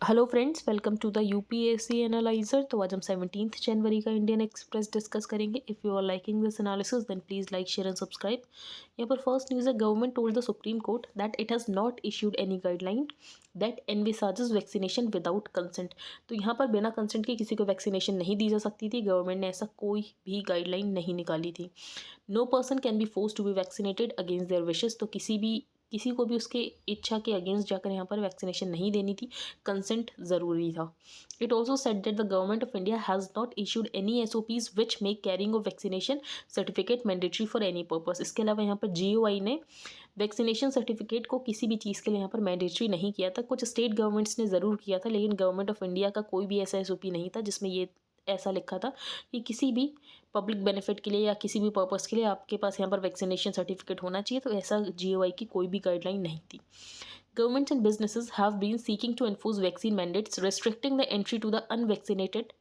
Hello friends, welcome to the UPSC analyser. तो आज हम 17 जनवरी का इंडियन एक्सप्रेस डिस्कस करेंगे। If you are liking this analysis then please like share and subscribe. यहाँ पर फर्स्ट न्यूज़ है, government told the Supreme Court that it has not issued any guideline that envisages vaccination without consent. तो यहाँ पर बिना consent के किसी को वैक्सीनेशन नहीं दी जा सकती थी। गवर्नमेंट ने ऐसा कोई भी गाइडलाइन नहीं निकाली थी। No person can be force to be vaccinated against their wishes. तो किसी को भी उसके इच्छा के अगेंस्ट जाकर यहाँ पर वैक्सीनेशन नहीं देनी थी, कंसेंट ज़रूरी था। It also said that the government of India has not issued any SOPs which make carrying of vaccination certificate mandatory for any purpose. इसके अलावा यहाँ पर जीओआई ने वैक्सीनेशन सर्टिफिकेट को किसी भी चीज़ के लिए यहाँ पर मैंडेटरी नहीं किया था। कुछ स्टेट गवर्नमेंट्स ने ज़रूर किया था, लेकिन गवर्नमेंट ऑफ इंडिया का कोई भी ऐसा एसओपी नहीं था जिसमें ये ऐसा लिखा था कि किसी भी पब्लिक बेनिफिट के लिए या किसी भी पर्पस के लिए आपके पास यहाँ पर वैक्सीनेशन सर्टिफिकेट होना चाहिए। तो ऐसा जीओआई की कोई भी गाइडलाइन नहीं थी। Governments and businesses have been seeking to enforce vaccine mandates, restricting the entry to the unvaccinated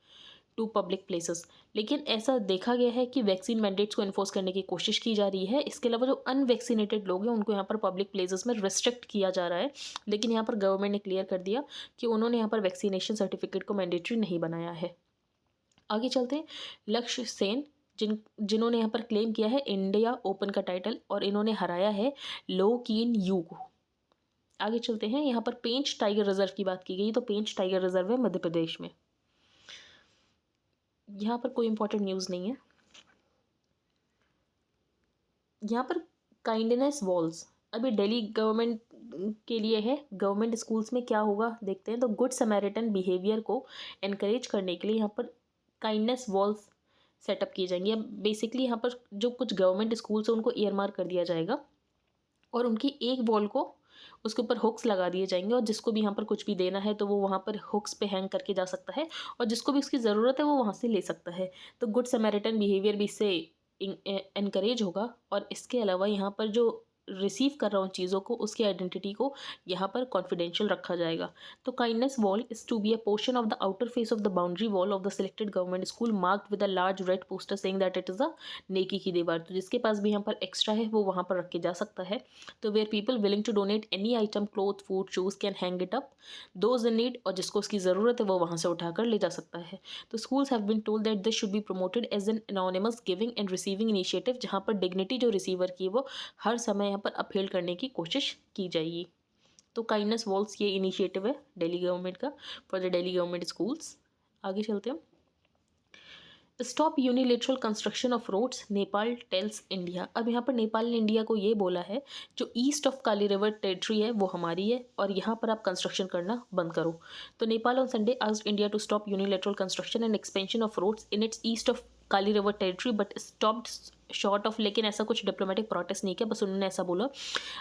to public places। लेकिन ऐसा देखा गया है कि वैक्सीन मैंडेट्स को एनफोर्स करने की कोशिश की जा रही है। इसके अलावा जो अनवैक्सीनेटेड लोग हैं उनको यहाँ पर पब्लिक प्लेसेस में रिस्ट्रिक्ट किया जा रहा है। लेकिन यहाँ पर गवर्नमेंट ने क्लियर कर दिया कि उन्होंने यहाँ पर वैक्सीनेशन सर्टिफिकेट को मैंडेटरी नहीं बनाया है। आगे चलते हैं, लक्ष्य सेन जिन्होंने यहाँ पर क्लेम किया है इंडिया ओपन का टाइटल और इन्होंने हराया है लो कीन यू को। आगे चलते हैं, यहाँ पर पेंच टाइगर रिजर्व की बात की गई। तो पेंच टाइगर रिजर्व है मध्य प्रदेश में। यहाँ पर कोई इंपॉर्टेंट न्यूज़ नहीं है। यहाँ पर काइंडनेस वॉल्स अभी दिल्ली गवर्नमेंट के लिए है। गवर्नमेंट स्कूल्स में क्या होगा देखते हैं। तो गुड समैरिटन बिहेवियर को एनकरेज करने के लिए यहाँ पर काइंडनेस वॉल्स सेटअप किए जाएंगे। बेसिकली यहाँ पर जो कुछ गवर्नमेंट स्कूल्स हैं उनको ईयरमार्क कर दिया जाएगा और उनकी एक वॉल को उसके ऊपर हुक्स लगा दिए जाएंगे और जिसको भी यहाँ पर कुछ भी देना है तो वो वहाँ पर हुक्स पे हैंग करके जा सकता है और जिसको भी उसकी ज़रूरत है वो वहाँ से ले सकता है। तो गुड समैरिटन बिहेवियर भी इससे इनकरेज होगा। और इसके अलावा यहाँ पर जो रिसीव कर रहा हूँ चीज़ों को उसकी आइडेंटिटी को यहाँ पर कॉन्फिडेंशियल रखा जाएगा। तो kindness wall is to be a portion of the outer face of the boundary wall of the selected government school marked with a large red poster saying that it is a नेकी की दीवार। तो जिसके पास भी यहाँ पर extra है वो वहाँ पर रख के जा सकता है। तो where people willing to donate any item cloth food shoes can hang it up those in need. और जिसको उसकी ज़रूरत है वो वहाँ से उठाकर ले जा सकता है। तो schools have been told that this should be promoted as an anonymous giving and receiving initiative, जहाँ पर डिग्निटी जो रिसीवर की वो हर समय यहाँ पर अपील करने की कोशिश की जाएगी। तो काइंडनेस वॉल्स ये इनिशिएटिव है दिल्ली गवर्नमेंट का for the Delhi government schools. आगे चलते हैं, stop unilateral construction of roads Nepal tells India. अब यहाँ पर नेपाल ने इंडिया को ये बोला है जो east of Kali river territory है वो हमारी है और यहाँ पर आप कंस्ट्रक्शन करना बंद करो। तो Nepal on Sunday asked India to stop unilateral construction and expansion of roads in its east of Kali river territory but stopped short of. लेकिन ऐसा कुछ डिप्लोमेटिक प्रोटेस्ट नहीं किया, बस उन्होंने ऐसा बोला।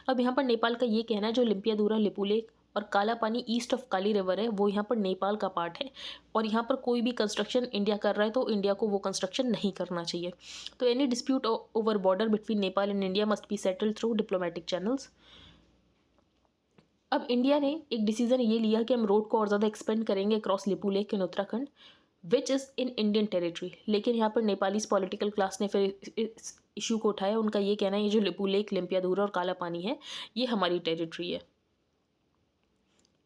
अब यहाँ पर नेपाल का ये कहना है जो लिम्पियादुरा लिपुलेख और काला पानी ईस्ट ऑफ काली रिवर है वो यहाँ पर नेपाल का पार्ट है और यहाँ पर कोई भी कंस्ट्रक्शन इंडिया कर रहा है तो इंडिया को वो कंस्ट्रक्शन नहीं करना चाहिए। तो any dispute over border between Nepal and India must be settled through diplomatic channels. अब इंडिया ने एक डिसीजन ये लिया कि हम रोड को और ज़्यादा एक्सपेंड करेंगे across Lipulekh in Uttarakhand which is in Indian territory. लेकिन यहाँ पर नेपालीज पॉलिटिकल क्लास ने फिर इस इशू को उठाया। उनका ये कहना है ये जो लिपुलेख लिम्पियाधुरा और काला पानी है ये हमारी टेरिटरी है।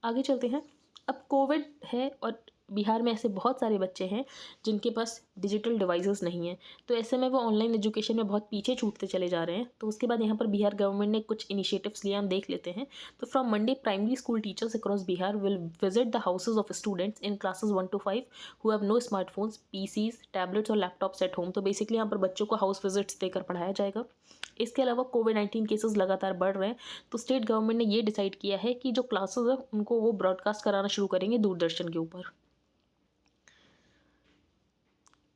आगे चलते हैं, अब कोविड है और बिहार में ऐसे बहुत सारे बच्चे हैं जिनके पास डिजिटल डिवाइसेस नहीं हैं। तो ऐसे में वो ऑनलाइन एजुकेशन में बहुत पीछे छूटते चले जा रहे हैं। तो उसके बाद यहाँ पर बिहार गवर्नमेंट ने कुछ इनिशिएटिव्स लिया, हम देख लेते हैं। तो from Monday primary school teachers across Bihar will visit the houses of students in classes 1 to 5 who have no smartphones PCs tablets or laptops at home. तो बेसिकली यहाँ पर बच्चों को हाउस विजिट्स देकर पढ़ाया जाएगा। इसके अलावा कोविड-19 केसेस लगातार बढ़ रहे हैं तो स्टेट गवर्नमेंट ने ये डिसाइड किया है कि जो क्लासेस है उनको वो ब्रॉडकास्ट कराना शुरू करेंगे दूरदर्शन के ऊपर।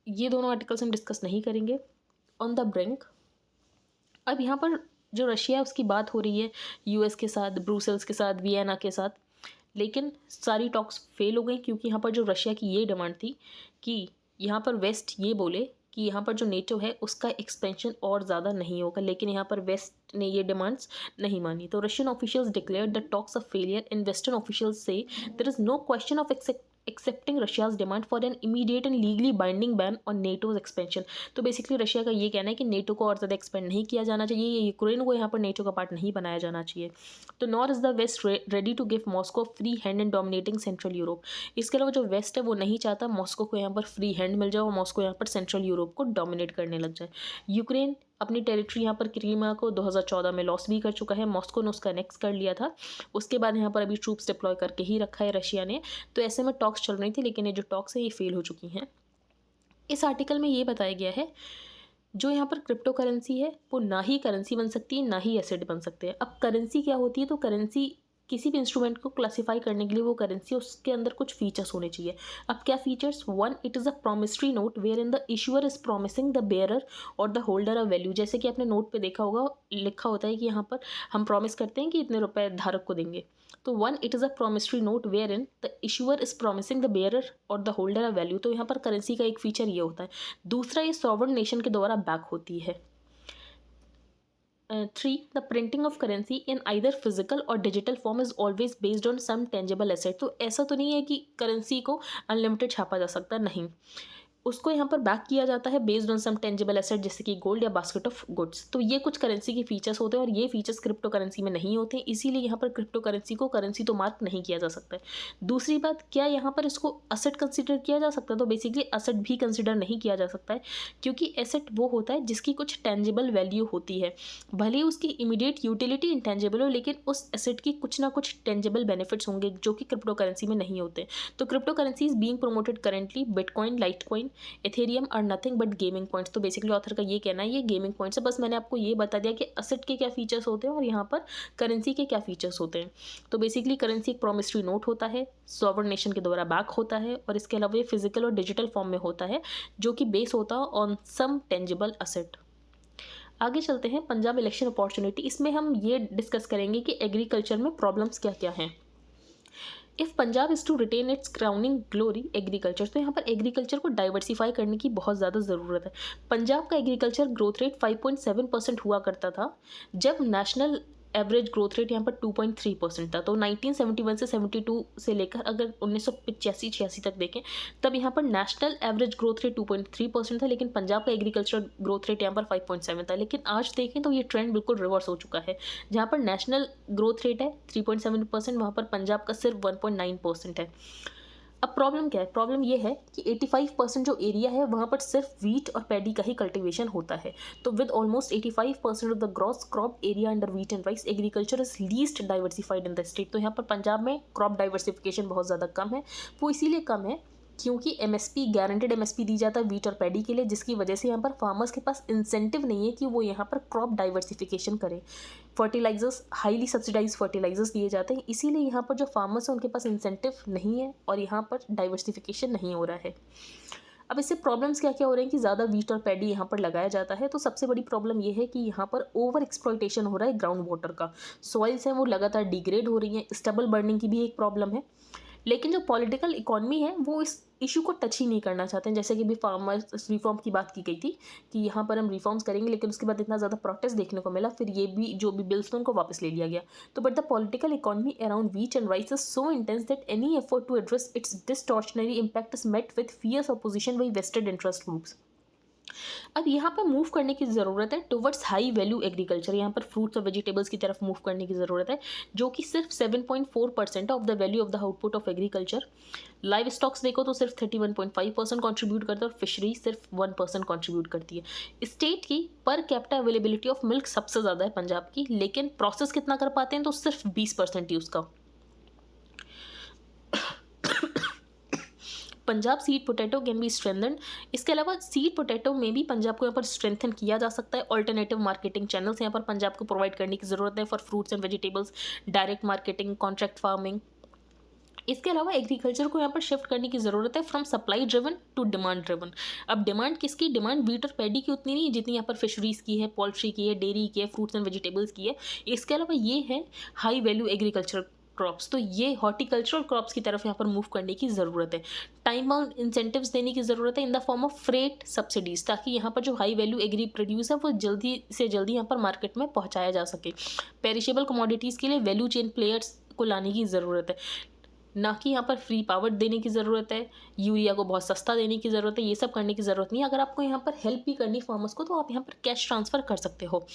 ये दोनों आर्टिकल्स हम डिस्कस नहीं करेंगे। ऑन द ब्रिंक, अब यहाँ पर जो रशिया है उसकी बात हो रही है यूएस के साथ, ब्रुसेल्स के साथ, वियना के साथ, लेकिन सारी टॉक्स फेल हो गई क्योंकि यहाँ पर जो रशिया की ये डिमांड थी कि यहाँ पर वेस्ट ये बोले कि यहाँ पर जो नेटो है उसका एक्सपेंशन और ज़्यादा नहीं होगा, लेकिन यहाँ पर वेस्ट ने ये डिमांड्स नहीं मानी। तो Russian officials declared the talks of failure and western officials say there is no question of accepting Russia's demand for an immediate and legally binding ban on NATO's expansion. तो basically Russia का ये कहना है कि NATO को और ज़्यादा expand नहीं किया जाना चाहिए, यूक्रेन को यहाँ पर नेटो का पार्ट नहीं बनाया जाना चाहिए। तो nor is the west ready to give Moscow free hand in dominating central Europe. इसके अलावा जो वेस्ट है वो नहीं चाहता मॉस्को को यहाँ पर फ्री हैंड मिल जाए और मॉस्को यहाँ पर सेंट्रल यूरोप को डोमिनेट करने लग जाए। यूक्रेन अपनी टेरिटरी यहाँ पर क्रीमिया को 2014 में लॉस भी कर चुका है, मॉस्को ने उसका एनेक्स कर लिया था। उसके बाद यहाँ पर अभी ट्रूप्स डिप्लॉय करके ही रखा है रशिया ने। तो ऐसे में टॉक्स चल रही थी, लेकिन ये जो टॉक्स है ये फेल हो चुकी हैं। इस आर्टिकल में ये बताया गया है जो यहाँ पर क्रिप्टो करेंसी है वो ना ही करेंसी बन सकती है ना ही एसेट बन सकते हैं। अब करेंसी क्या होती है, तो करेंसी किसी भी इंस्ट्रूमेंट को क्लासिफाई करने के लिए वो करेंसी उसके अंदर कुछ फीचर्स होने चाहिए। अब क्या features, 1 it is a promissory note where in the issuer is promising the bearer or the holder a value. जैसे कि आपने नोट पे देखा होगा लिखा होता है कि यहाँ पर हम प्रॉमिस करते हैं कि इतने रुपए धारक को देंगे। तो 1 it is a promissory note where in the issuer is promising the bearer or the holder a value. तो यहाँ पर करेंसी का एक फीचर ये होता है। दूसरा, ये सॉवरेन नेशन के द्वारा बैक होती है। 3 the printing of currency in either physical और digital form is always based on some tangible asset. तो ऐसा तो नहीं है कि करेंसी को अनलिमिटेड छापा जा सकता, नहीं, उसको यहाँ पर बैक किया जाता है based on some tangible asset जैसे कि गोल्ड या बास्केट ऑफ गुड्स। तो ये कुछ करेंसी के फीचर्स होते हैं और ये फीचर्स क्रिप्टो करेंसी में नहीं होते, इसीलिए यहाँ पर क्रिप्टो करेंसी को करेंसी तो मार्क नहीं किया जा सकता है। दूसरी बात, क्या यहाँ पर इसको असेट कंसिडर किया जा सकता है, तो बेसिकली असेट भी कंसिडर नहीं किया जा सकता है, क्योंकि एसेट वो होता है जिसकी कुछ टेंजिबल वैल्यू होती है। भले ही उसकी इमीडिएट यूटिलिटी इंटेंजिबल हो, लेकिन उस एसेट की कुछ ना कुछ टेंजिबल बेनिफिट्स होंगे जो कि क्रिप्टो करेंसी में नहीं होते। तो crypto currency is being promoted currently bitcoin, litecoin, ethereum are nothing but gaming points. तो बेसिकली ऑथर का ये कहना है ये गेमिंग पॉइंट्स है। बस मैंने आपको ये बता दिया कि असेट के क्या फीचर्स होते हैं और यहाँ पर करेंसी के क्या फीचर्स होते हैं। तो बेसिकली करेंसी एक प्रॉमिसरी नोट होता है, सॉवरेन नेशन के द्वारा बैक होता है और इसके अलावा ये फिजिकल और डिजिटल फॉर्म में होता है जो कि बेस होता है ऑन सम टेंजिबल असेट। आगे चलते हैं, पंजाब इलेक्शन अपॉर्चुनिटी। इसमें हम ये डिस्कस करेंगे कि एग्रीकल्चर में प्रॉब्लम्स क्या क्या हैं। If Punjab is to retain its crowning glory agriculture. तो यहाँ पर एग्रीकल्चर को डाइवर्सिफाई करने की बहुत ज़्यादा ज़रूरत है। पंजाब का एग्रीकल्चर ग्रोथ रेट 5.7% हुआ करता था, जब नेशनल एवरेज ग्रोथ रेट यहाँ पर 2.3% था। तो 1971 से 72 से लेकर अगर 1985-86 तक देखें तब यहाँ पर नेशनल एवरेज ग्रोथ रेट 2.3% था, लेकिन पंजाब का एग्रीकल्चर ग्रोथ रेट यहाँ पर 5.7 था। लेकिन आज देखें तो ये ट्रेंड बिल्कुल रिवर्स हो चुका है, जहाँ पर नेशनल ग्रोथ रेट है 3.7%, वहाँ पर पंजाब का सिर्फ 1.9% है। अब प्रॉब्लम क्या है, प्रॉब्लम ये है कि 85% जो एरिया है वहाँ पर सिर्फ वीट और पैडी का ही कल्टीवेशन होता है। तो with almost 85% of the gross crop area under wheat and rice, agriculture is least diversified in the state. तो यहाँ पर पंजाब में क्रॉप डाइवर्सिफिकेशन बहुत ज़्यादा कम है। वो इसीलिए कम है क्योंकि एमएसपी, गारंटेड एमएसपी दी जाता है वीट और पैडी के लिए, जिसकी वजह से यहाँ पर फार्मर्स के पास इंसेंटिव नहीं है कि वो यहाँ पर क्रॉप डाइवर्सिफिकेशन करें। फर्टिलाइजर्स, हाईली सब्सिडाइज फर्टिलाइजर्स दिए जाते हैं, इसीलिए यहाँ पर जो फार्मर्स हैं उनके पास इंसेंटिव नहीं है और यहाँ पर डाइवर्सिफिकेशन नहीं हो रहा है। अब इससे प्रॉब्लम्स क्या क्या हो रहे हैं कि ज़्यादा वीट और पैडी यहाँ पर लगाया जाता है। तो सबसे बड़ी प्रॉब्लम ये है कि यहाँ पर ओवर एक्सप्लॉइटेशन हो रहा है ग्राउंड वाटर का, सॉइल्स हैं वो लगातार डिग्रेड हो रही हैं, स्टबल बर्निंग की भी एक प्रॉब्लम है। लेकिन जो पॉलिटिकल इकॉनमी है वो इस इशू को टच ही नहीं करना चाहते हैं। जैसे कि अभी फार्मर्स रिफॉर्म की बात की गई थी कि यहाँ पर हम रिफॉर्म्स करेंगे, लेकिन उसके बाद इतना ज़्यादा प्रोटेस्ट देखने को मिला, फिर ये भी जो भी बिल्स थे उनको वापस ले लिया गया। तो but the political economy around wheat and rice is so intense that any effort to address its distortionary impact is met with fierce opposition by vested interest groups. अब यहाँ पर मूव करने की ज़रूरत है टुवर्ड्स हाई वैल्यू एग्रीकल्चर। यहाँ पर fruits और वेजिटेबल्स की तरफ मूव करने की ज़रूरत है, जो कि सिर्फ 7.4% of the value of the output of agriculture. Live stocks देखो तो सिर्फ 31.5% कॉन्ट्रीब्यूट करता है और फिशरी सिर्फ 1% कॉन्ट्रीब्यूट करती है। स्टेट की per capita availability of milk सबसे ज़्यादा है पंजाब की, लेकिन प्रोसेस कितना कर पाते हैं तो सिर्फ 20% ही उसका। Punjab seed potato can be strengthen. इसके अलावा सीड पोटैटो में भी पंजाब को यहाँ पर स्ट्रेंथन किया जा सकता है। ऑल्टरनेटिव मार्केटिंग चैनल्स यहाँ पर पंजाब को प्रोवाइड करने की ज़रूरत है for fruits and vegetables, direct marketing, contract farming. इसके अलावा एग्रीकल्चर को यहाँ पर शिफ्ट करने की ज़रूरत है from supply driven to demand driven. अब डिमांड किसकी, डिमांड वीट और पैडी की उतनी नहीं जितनी यहाँ पर फिशरीज़ की है, पोल्ट्री की है, डेयरी की है, फ्रूट्स एंड वेजिटेबल्स की है। इसके अलावा ये है हाई वैल्यू एग्रीकल्चर क्रॉप्स, तो ये हॉर्टिकल्चरल क्रॉप्स की तरफ यहाँ पर मूव करने की ज़रूरत है। टाइम बाउंड इंसेंटिव्स देने की ज़रूरत है in the form of freight subsidies, ताकि यहाँ पर जो हाई वैल्यू एग्री प्रोड्यूस है वो जल्दी से जल्दी यहाँ पर मार्केट में पहुँचाया जा सके। पेरिशेबल कमोडिटीज़ के लिए वैल्यू चेन प्लेयर्स को लाने की ज़रूरत है। ना कि यहाँ पर फ्री पावर देने की ज़रूरत है, यूरिया को बहुत सस्ता देने की ज़रूरत है, ये सब करने की ज़रूरत नहीं है। अगर आपको यहाँ पर हेल्प भी करनी फार्मर्स को तो आप यहाँ पर कैश ट्रांसफ़र कर सकते हो।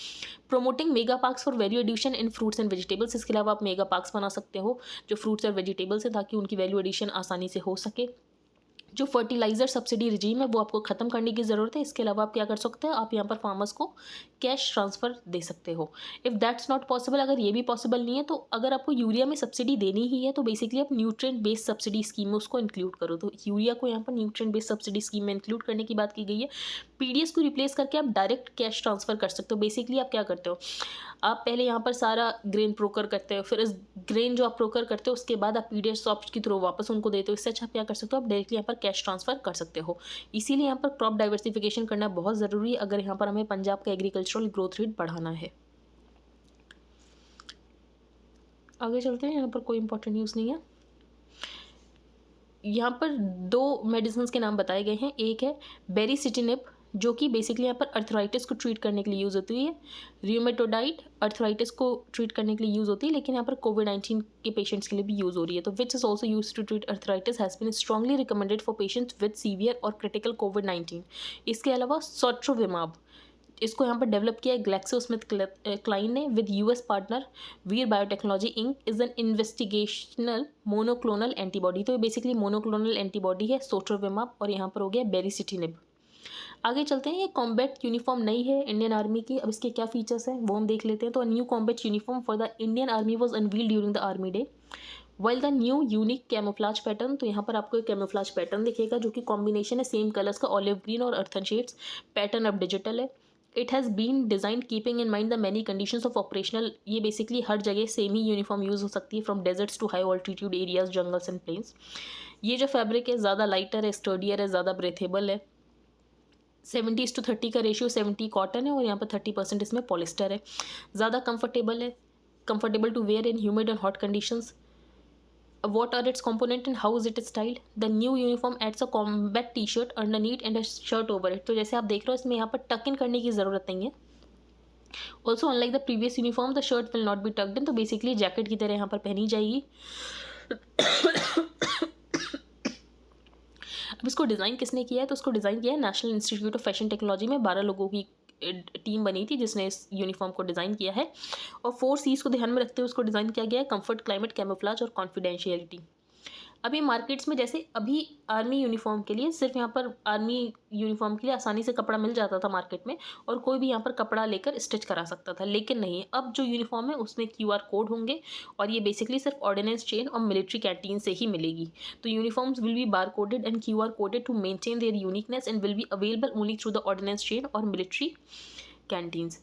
Promoting mega parks for value addition in fruits and vegetables, इसके अलावा आप मेगा पार्क्स बना सकते हो जो फ्रूट्स और वेजिटेबल्स हैं ताकि उनकी वैल्यू एडिशन आसानी से हो सके। जो फर्टिलाइज़र सब्सिडी रिजीम है वो आपको ख़त्म करने की ज़रूरत है। इसके अलावा आप क्या कर सकते हैं, आप यहाँ पर फार्मर्स को कैश ट्रांसफ़र दे सकते हो। इफ़ दैट्स नॉट पॉसिबल, अगर ये भी पॉसिबल नहीं है तो अगर आपको यूरिया में सब्सिडी देनी ही है तो बेसिकली आप न्यूट्रिएंट बेस्ड सब्सिडी स्कीम में उसको इंक्लूड करो। तो यूरिया को यहाँ पर न्यूट्रिएंट बेस्ड सब्सिडी स्कीम में इंक्लूड करने की बात की गई है। पीडीएस को रिप्लेस करके आप डायरेक्ट कैश ट्रांसफ़र कर सकते हो। बेसिकली आप क्या करते हो, आप पहले यहाँ पर सारा ग्रेन प्रोकर करते हो, फिर इस ग्रेन जो आप प्रोकर करते हो उसके बाद आप पीडीएस शॉप्स के थ्रू वापस उनको देते हो। इससे अच्छा आप क्या कर सकते हो, आप डायरेक्टली यहाँ पर कैश ट्रांसफ़र कर सकते हो। इसीलिए यहाँ पर क्रॉप डाइवर्सिफिकेशन करना बहुत ज़रूरी है अगर यहाँ पर हमें पंजाब का एग्रीकल्चरल ग्रोथ रेट बढ़ाना है। आगे चलते हैं, यहाँ पर कोई इंपॉर्टेंट न्यूज़ नहीं है। यहाँ पर 2 मेडिसिन के नाम बताए गए हैं। एक है बेरिसिटिनिब जो कि बेसिकली यहाँ पर अर्थराइटिस को ट्रीट करने के लिए यूज़ होती है। रियोमेटोडाइड अर्थराइटिस को ट्रीट करने के लिए यूज़ होती है, लेकिन यहाँ पर कोविड-19 के पेशेंट्स के लिए भी यूज़ हो रही है। तो which is also use to treat arthritis has been strongly recommended for patients with severe or critical COVID. इसके अलावा सोट्रोविमाब, इसको यहाँ पर डेवलप किया है ग्लैक्सोस्मिथक्लाइन ने with US partner Vir Biotechnology Inc, is an investigational monoclonal antibody. तो ये बेसिकली मोनोक्लोनल एंटीबॉडी है सोट्रोविमाब, और यहाँ पर हो गया बेरिसिटिनिब। आगे चलते हैं, ये कॉम्बैट यूनिफॉर्म नई है इंडियन आर्मी की। अब इसके क्या फीचर्स हैं वो हम देख लेते हैं। तो new combat uniform for the Indian army was unveiled during the army day while the new unique camouflage pattern. तो यहाँ पर आपको एक कैमोफ्लाज पैटर्न दिखेगा जो कि कॉम्बिनेशन है सेम कलर्स का, ऑलिव ग्रीन और अर्थन शेड्स। पैटर्न अब डिजिटल है। It has been design keeping in mind the many conditions of operational. ये बेसिकली हर जगह सेम ही यूनिफॉर्म यूज़ हो सकती है, from deserts to high altitude areas, jungles and plains. ये जो फैब्रिक है ज़्यादा लाइटर है, स्टर्डियर है, ज़्यादा ब्रेथेबल है। 70:30 का रेशियो 70 कॉटन है और यहाँ पर 30% इसमें पॉलिस्टर है। ज़्यादा कंफर्टेबल है, comfortable to wear in humid and hot conditions. What are its component and how is it styled? The new uniform adds a combat t-shirt underneath and a shirt over it। तो जैसे आप देख रहे हो इसमें यहाँ पर टक इन करने की ज़रूरत नहीं है। Also unlike the previous uniform the shirt will not be talked इन। तो बेसिकली जैकेट की तरह यहाँ पर पहनी जाएगी। अब इसको डिज़ाइन किसने किया है, तो इसको डिज़ाइन किया है national institute of fashion technology में। 12 लोगों की टीम बनी थी जिसने इस यूनिफॉर्म को डिज़ाइन किया है, और 4 C's को ध्यान में रखते हुए उसको डिज़ाइन किया गया है: कंफर्ट, क्लाइमेट, कैमोफ्लाज और कॉन्फिडेंशियलिटी। अभी मार्केट्स में जैसे अभी आर्मी यूनिफॉर्म के लिए सिर्फ यहाँ पर आर्मी यूनिफॉर्म के लिए आसानी से कपड़ा मिल जाता था मार्केट में, और कोई भी यहाँ पर कपड़ा लेकर स्टिच करा सकता था, लेकिन नहीं, अब जो यूनिफॉर्म है उसमें QR कोड होंगे और ये बेसिकली सिर्फ ऑर्डिनेंस चेन और मिलिट्री कैंटीन से ही मिलेगी। तो uniforms will be bar coded and QR coded to maintain their uniqueness and will be available only through the ordnance chain और मिलिट्री कैंटीन्स।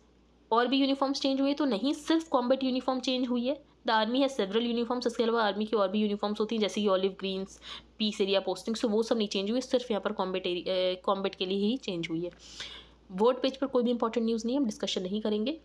और भी यूनिफॉर्म्स चेंज हुए तो नहीं, सिर्फ कॉम्बैट यूनिफॉर्म चेंज हुई है। द आर्मी है सेवरल यूनिफॉर्म्स, इसके अलावा आर्मी की और भी यूनिफॉर्म्स होती हैं जैसे कि olive greens, peace area posting, so वो सब नहीं चेंज हुई, सिर्फ यहाँ पर कॉम्बैट के लिए ही चेंज हुई है। वर्ड पेज पर कोई भी इंपॉर्टेंट न्यूज़ नहीं है, हम डिस्कशन नहीं करेंगे।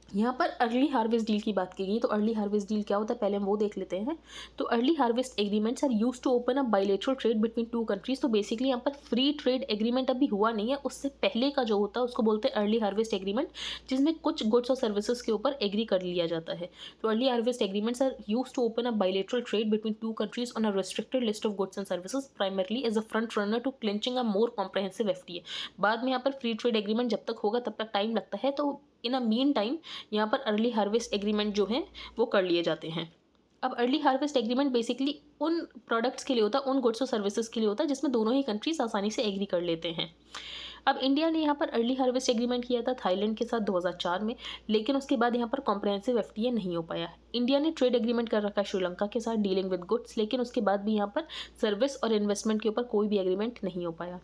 यहाँ पर अर्ली हार्वेस्ट डील की बात की गई, तो अर्ली हार्वेस्ट डील क्या होता है पहले हम वो देख लेते हैं। तो early harvest agreements are used to open up bilateral trade between 2 countries. तो बेसिकली यहाँ पर फ्री ट्रेड एग्रीमेंट अभी हुआ नहीं है, उससे पहले का जो होता है उसको बोलते हैं अर्ली हार्वेस्ट एग्रीमेंट, जिसमें कुछ गुड्स और सर्विसेज के ऊपर एग्री कर लिया जाता है। तो early harvest agreements are used to open up bilateral trade between 2 countries on a restricted list of goods and services, primarily as a front runner to clinching a more comprehensive FTA। बाद में यहाँ पर free trade agreement जब तक होगा तब तक time लगता है, तो इन अ मीन टाइम यहाँ पर अर्ली हार्वेस्ट एग्रीमेंट जो हैं वो कर लिए जाते हैं। अब अर्ली हार्वेस्ट एग्रीमेंट बेसिकली उन प्रोडक्ट्स के लिए होता है, उन गुड्स और सर्विसेज के लिए होता है जिसमें दोनों ही कंट्रीज आसानी से एग्री कर लेते हैं। अब इंडिया ने यहाँ पर अर्ली हार्वेस्ट एग्रीमेंट किया था थाईलैंड के साथ 2004 में, लेकिन उसके बाद यहाँ पर कॉम्प्रहेंसिव FTA नहीं हो पाया। इंडिया ने ट्रेड एग्रीमेंट कर रखा है श्रीलंका के साथ डीलिंग विद गुड्स, लेकिन उसके बाद भी यहाँ पर सर्विस और इन्वेस्टमेंट के ऊपर कोई भी एग्रीमेंट नहीं हो पाया।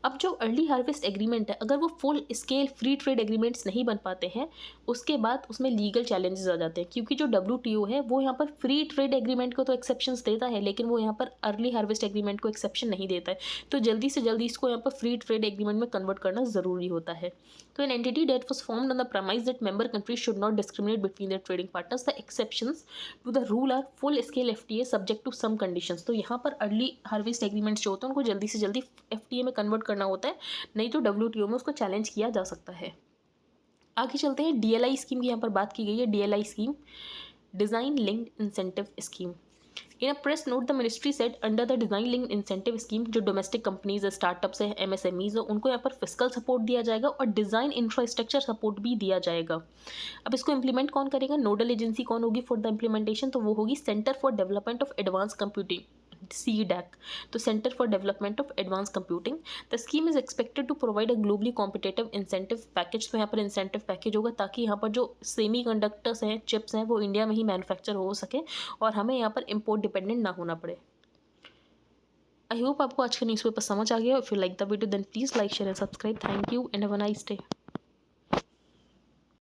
अब जो अर्ली हार्वेस्ट एग्रीमेंट है, अगर वो full scale free trade agreements नहीं बन पाते हैं, उसके बाद उसमें लीगल चैलेंजेस आ जाते हैं, क्योंकि जो WTO है वो यहाँ पर फ्री ट्रेड एग्रीमेंट को तो एक्सेप्शंस देता है, लेकिन वो यहाँ पर अर्ली हार्वेस्ट एग्रीमेंट को एक्सेप्शन नहीं देता है। तो जल्दी से जल्दी इसको यहाँ पर फ्री ट्रेड एग्रीमेंट में कन्वर्ट करना ज़रूरी होता है। तो an entity that was formed on the premise that member countries should not discriminate between their trading partners, the exceptions to the rule are full scale FTA subject to some conditions। तो यहाँ पर early harvest agreements जो होते हैं उनको जल्दी से जल्दी FTA में कन्वर्ट करना होता है, नहीं तो WTO में उसको चैलेंज किया जा सकता है। आगे चलते हैं, DLI स्कीम की यहाँ पर बात की गई है। DLI scheme, design linked incentive scheme. In a press note the ministry set under the design linked incentive scheme, जो डोमेस्टिक कंपनीज है, स्टार्टअप्स है, एमएसएमईज है, उनको यहाँ पर फिजिकल सपोर्ट दिया जाएगा और डिजाइन इंफ्रास्ट्रक्चर सपोर्ट भी दिया जाएगा। अब इसको इम्प्लीमेंट कौन करेगा, नोडल एजेंसी कौन होगी फॉर द इम्प्लीमेंटेशन, तो वो होगी centre for development of advance computing, CDAC। तो centre for development of advance computing. The scheme is expected to provide a globally competitive incentive package. तो यहाँ पर इंसेंटिव पैकेज होगा ताकि यहाँ पर जो सेमी कंडक्टर्स हैं, चिप्स हैं, वो इंडिया में ही मैन्युफैक्चर हो सके और हमें यहाँ पर इम्पोर्ट डिपेंडेंट ना होना पड़े। आई होप आपको आज का न्यूज़पेपर समझ आ गया। If you like the video then please like share and subscribe. Thank you and have a nice day.